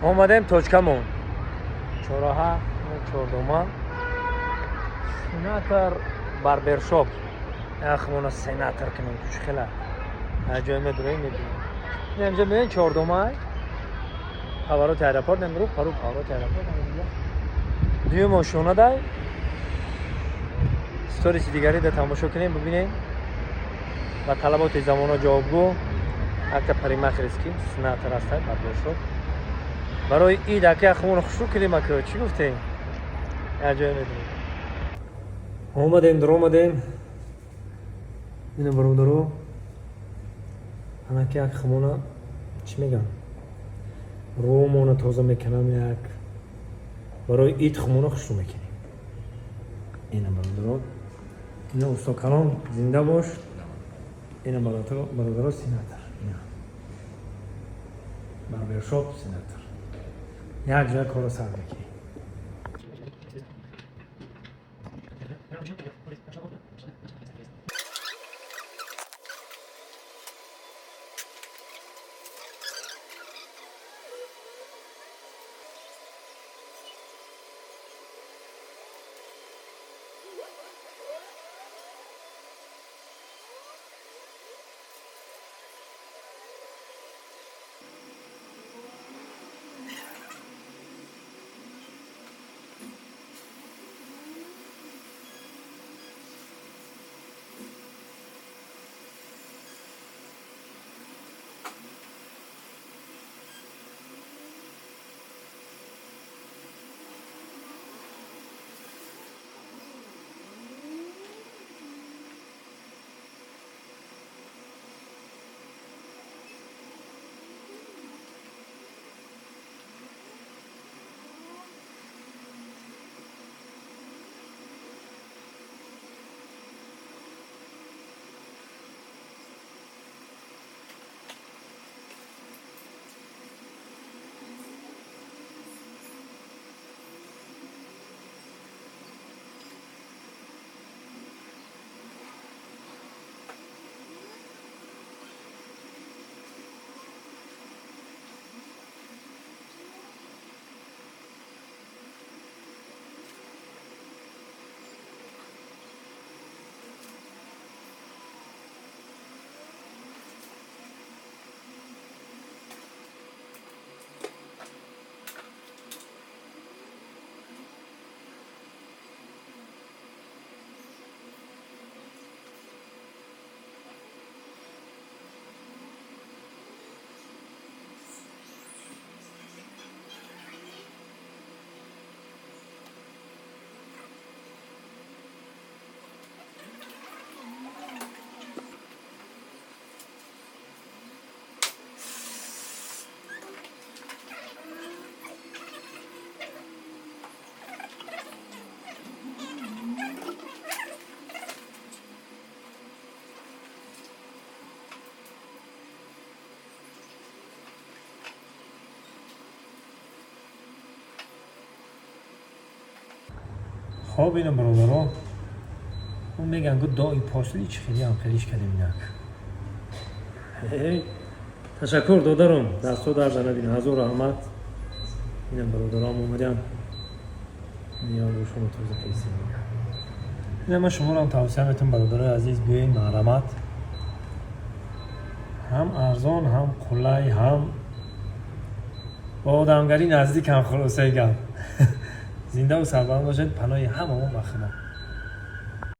اومدیم توچکمون چوراها چوردوما سناتر барбершоп яхмона сенатор کنیم توش خیلی جای میدونیم اینجا میبینید چهاردومه پاورات ایرپورت نمیرو پاورات ایرپورت نمیرو دوی ماشونه دای ستوریس دیگری ده تماشا کنیم ببینیم و طلبات زمانه جوابگو اکتا پریمخریسکی سناتر هسته барбершоп برای این دکه اخمون خوشو کنیم اکا چی گفتیم یه جای میدونیم اومدیم در اومدیم اینو برادرو انا که یک خمونه چی میگم رومونه تازه میکنم یک برای ایت خمونه خوشو میکنیم اینو برادرو اینو استاکران زنده باش اینو برادرو سیناتر барбершоп سیناتر یک جای کارو سر میکنیم خب اینو برادرها اون میگن که دایی پاسلی چی خیلی هم خیلیش کردیم نک تشکر دادرم دستو در زنبین هزار رحمت اینو برادرام اومدیم میان رو شما توضیح کیسی اینو من شما رو هم توصیه میتونم برادرای عزیز بیاین محرمت هم ارزان هم قلعی هم با آدمگری نزدیک هم خلاصه گم زنده و سربلند باشید پناه همه ما بخما